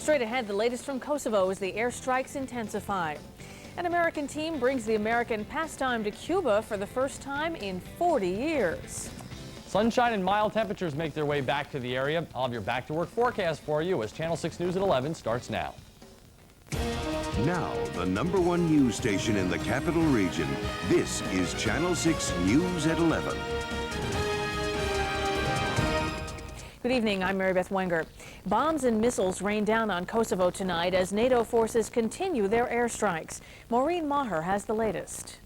Straight ahead, the latest from Kosovo as the airstrikes intensify. An American team brings the American pastime to Cuba for the first time in 40 years. Sunshine and mild temperatures make their way back to the area. I'll have your back-to-work forecast for you as Channel 6 News at 11 starts now. Now, the #1 news station in the capital region. This is Channel 6 News at 11. Good evening, I'm Beth Wenger. Bombs and missiles rain down on Kosovo tonight as NATO forces continue their airstrikes. Maureen Maher has the latest.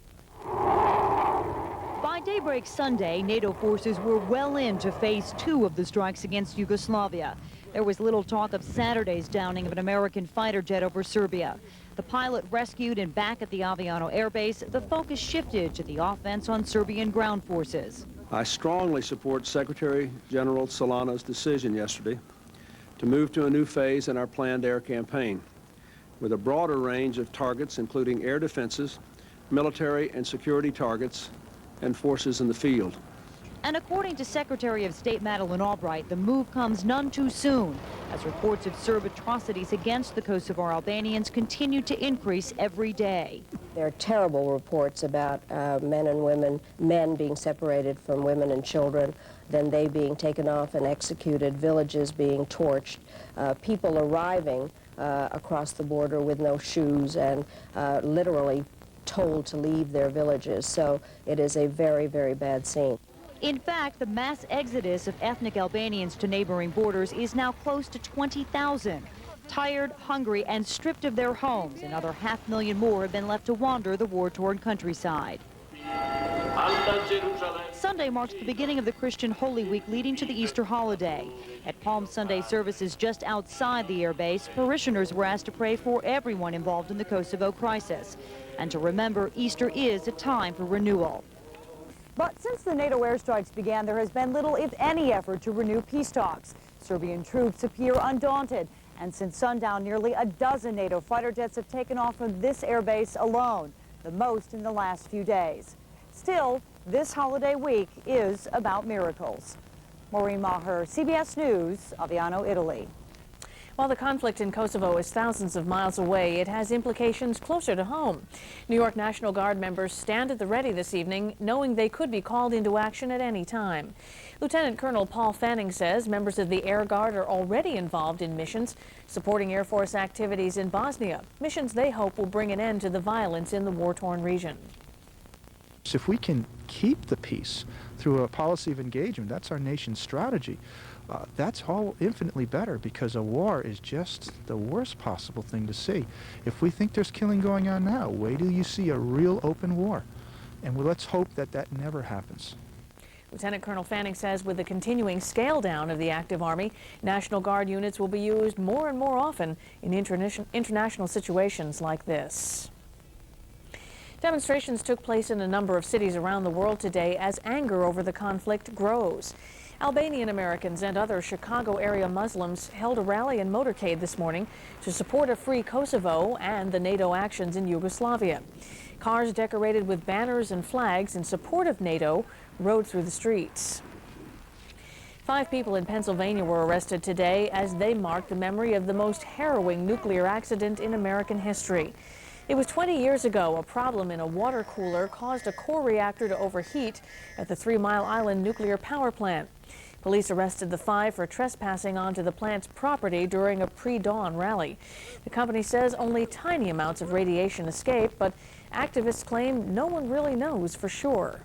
By daybreak Sunday, NATO forces were well into phase 2 of the strikes against Yugoslavia. There was little talk of Saturday's downing of an American fighter jet over Serbia. The pilot rescued and back at the Aviano Air Base, the focus shifted to the offense on Serbian ground forces. I strongly support Secretary General Solana's decision yesterday to move to a new phase in our planned air campaign with a broader range of targets, including air defenses, military and security targets, and forces in the field. And according to Secretary of State Madeleine Albright, the move comes none too soon, as reports of Serb atrocities against the Kosovo Albanians continue to increase every day. There are terrible reports about men and women, men being separated from women and children, then they being taken off and executed, villages being torched, people arriving across the border with no shoes and literally told to leave their villages. So it is a very, very bad scene. In fact, the mass exodus of ethnic Albanians to neighboring borders is now close to 20,000. Tired, hungry, and stripped of their homes, another 500,000 more have been left to wander the war-torn countryside. Sunday marks the beginning of the Christian Holy Week leading to the Easter holiday. At Palm Sunday services just outside the airbase, parishioners were asked to pray for everyone involved in the Kosovo crisis and to remember Easter is a time for renewal. But since the NATO airstrikes began, there has been little, if any, effort to renew peace talks. Serbian troops appear undaunted, and since sundown, nearly a dozen NATO fighter jets have taken off from this airbase alone, the most in the last few days. Still, this holiday week is about miracles. Maureen Maher, CBS News, Aviano, Italy. While the conflict in Kosovo is thousands of miles away, it has implications closer to home. New York National Guard members stand at the ready this evening, knowing they could be called into action at any time. Lieutenant Colonel Paul Fanning says members of the Air Guard are already involved in missions supporting Air Force activities in Bosnia, missions they hope will bring an end to the violence in the war-torn region. If we can keep the peace through a policy of engagement, that's our nation's strategy. That's all infinitely better, because a war is just the worst possible thing to see. If we think there's killing going on now, wait till you see a real open war. And let's hope that that never happens. Lieutenant Colonel Fanning says with the continuing scale down of the active Army, National Guard units will be used more and more often in international situations like this. Demonstrations took place in a number of cities around the world today as anger over the conflict grows. Albanian Americans and other Chicago area Muslims held a rally and motorcade this morning to support a free Kosovo and the NATO actions in Yugoslavia. Cars decorated with banners and flags in support of NATO rode through the streets. 5 people in Pennsylvania were arrested today as they marked the memory of the most harrowing nuclear accident in American history. It was 20 years ago. A problem in a water cooler caused a core reactor to overheat at the 3 Mile Island nuclear power plant. Police arrested the 5 for trespassing onto the plant's property during a pre-dawn rally. The company says only tiny amounts of radiation escaped, but activists claim no one really knows for sure.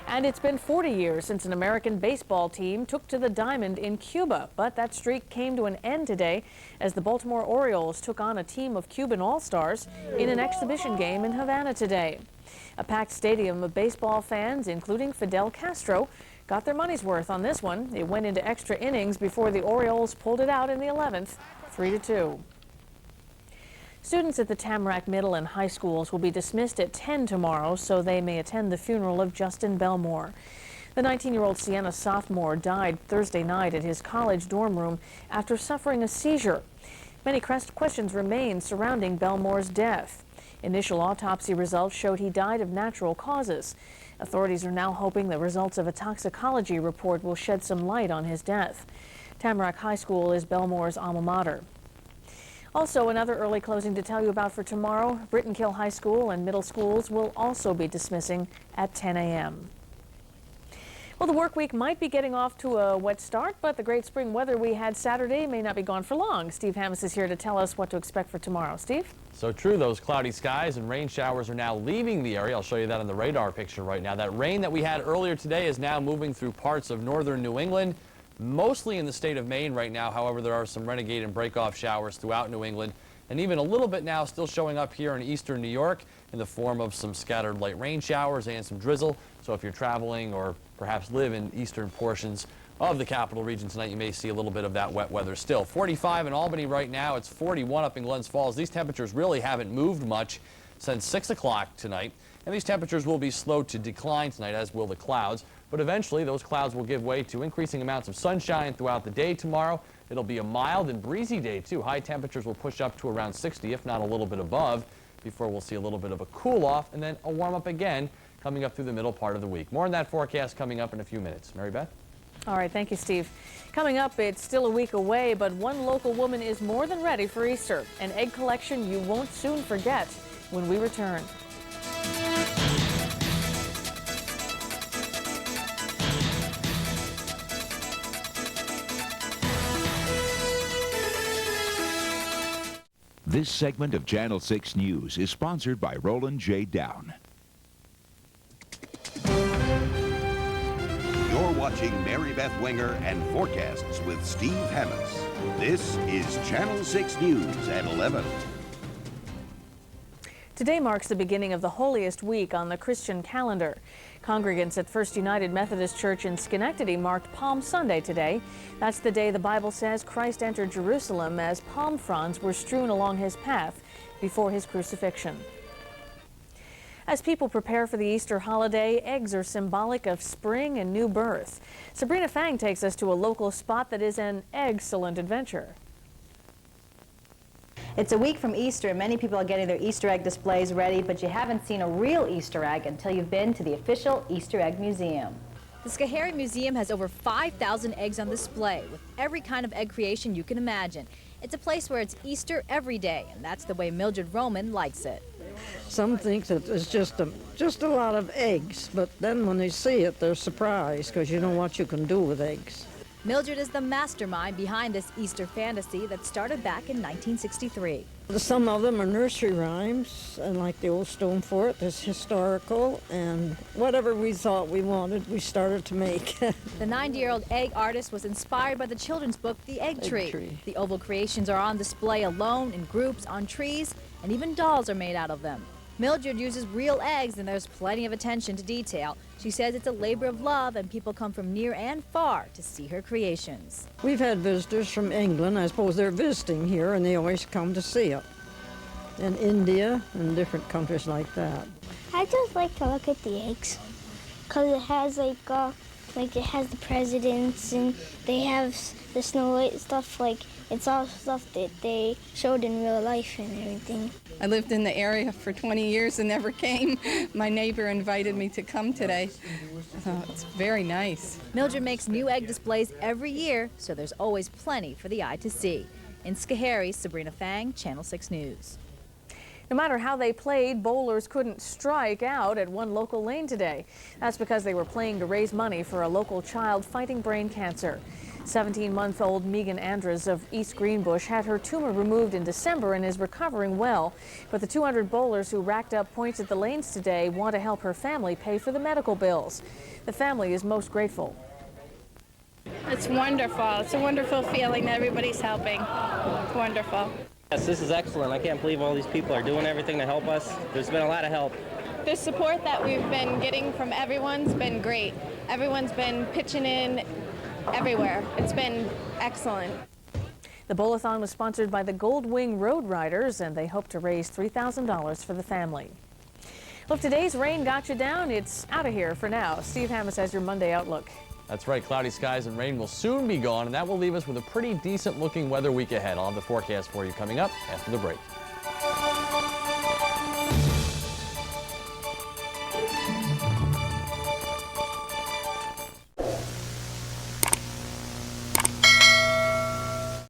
And it's been 40 years since an American baseball team took to the diamond in Cuba, but that streak came to an end today as the Baltimore Orioles took on a team of Cuban All-Stars in an exhibition game in Havana today. A packed stadium of baseball fans, including Fidel Castro, got their money's worth on this one. It went into extra innings before the Orioles pulled it out in the 11th, 3-2. Students at the Tamarac Middle and High Schools will be dismissed at 10 tomorrow so they may attend the funeral of Justin Belmore. The 19-year-old Siena sophomore died Thursday night at his college dorm room after suffering a seizure. Many questions remain surrounding Belmore's death. Initial autopsy results showed he died of natural causes. Authorities are now hoping the results of a toxicology report will shed some light on his death. Tamarac High School is Belmore's alma mater. Also, another early closing to tell you about for tomorrow. Brittenkill High School and middle schools will also be dismissing at 10 a.m. Well, the work week might be getting off to a wet start, but the great spring weather we had Saturday may not be gone for long. Steve Hammes is here to tell us what to expect for tomorrow. Steve? So true, those cloudy skies and rain showers are now leaving the area. I'll show you that on the radar picture right now. That rain that we had earlier today is now moving through parts of northern New England, mostly in the state of Maine right now. However, there are some renegade and break-off showers throughout New England, and even a little bit now still showing up here in eastern New York in the form of some scattered light rain showers and some drizzle. So if you're traveling or perhaps live in eastern portions of the capital region tonight, you may see a little bit of that wet weather still. 45 in Albany right now. It's 41 up in Glens Falls. These temperatures really haven't moved much since 6 o'clock tonight. And these temperatures will be slow to decline tonight, as will the clouds. But eventually, those clouds will give way to increasing amounts of sunshine throughout the day tomorrow. It'll be a mild and breezy day, too. High temperatures will push up to around 60, if not a little bit above, before we'll see a little bit of a cool off and then a warm up again coming up through the middle part of the week. More on that forecast coming up in a few minutes. Mary Beth? All right, thank you, Steve. Coming up, it's still a week away, but one local woman is more than ready for Easter. An egg collection you won't soon forget when we return. This segment of Channel 6 News is sponsored by Roland J. Down. You're watching Mary Beth Wenger and Forecasts with Steve Hammes. This is Channel 6 News at 11. Today marks the beginning of the holiest week on the Christian calendar. Congregants at First United Methodist Church in Schenectady marked Palm Sunday today. That's the day the Bible says Christ entered Jerusalem as palm fronds were strewn along his path before his crucifixion. As people prepare for the Easter holiday, eggs are symbolic of spring and new birth. Sabrina Fang takes us to a local spot that is an excellent adventure. It's a week from Easter, and many people are getting their Easter egg displays ready, but you haven't seen a real Easter egg until you've been to the official Easter Egg Museum. The Schoharie Museum has over 5,000 eggs on display with every kind of egg creation you can imagine. It's a place where it's Easter every day, and that's the way Mildred Roman likes it. Some think that it's just a lot of eggs, but then when they see it, they're surprised because you know what you can do with eggs. Mildred is the mastermind behind this Easter fantasy that started back in 1963. Some of them are nursery rhymes, and like the old Stone Fort, there's historical, and whatever we thought we wanted, we started to make. The 90-year-old egg artist was inspired by the children's book, The Egg Tree. The oval creations are on display alone, in groups, on trees, and even dolls are made out of them. Mildred uses real eggs, and there's plenty of attention to detail. She says it's a labor of love, and people come from near and far to see her creations. We've had visitors from England. I suppose they're visiting here, and they always come to see it. And India and different countries like that. I just like to look at the eggs because it has like it has the presidents, and they have the Snow White stuff. Like it's all stuff that they showed in real life and everything. I lived in the area for 20 years and never came. My neighbor invited me to come today. So it's very nice. Mildred makes new egg displays every year, so there's always plenty for the eye to see. In Schoharie, Sabrina Fang, Channel 6 News. No matter how they played, bowlers couldn't strike out at one local lane today. That's because they were playing to raise money for a local child fighting brain cancer. 17-month-old Megan Andres of East Greenbush had her tumor removed in December and is recovering well. But the 200 bowlers who racked up points at the lanes today want to help her family pay for the medical bills. The family is most grateful. It's wonderful. It's a wonderful feeling that everybody's helping. It's wonderful. Yes, this is excellent. I can't believe all these people are doing everything to help us. There's been a lot of help. The support that we've been getting from everyone's been great. Everyone's been pitching in everywhere. It's been excellent. The bowl-a-thon was sponsored by the Gold Wing Road Riders, and they hope to raise $3,000 for the family. Well, if today's rain got you down, it's out of here for now. Steve Hammes has your Monday outlook. That's right. Cloudy skies and rain will soon be gone, and that will leave us with a pretty decent-looking weather week ahead. I'll have the forecast for you coming up after the break.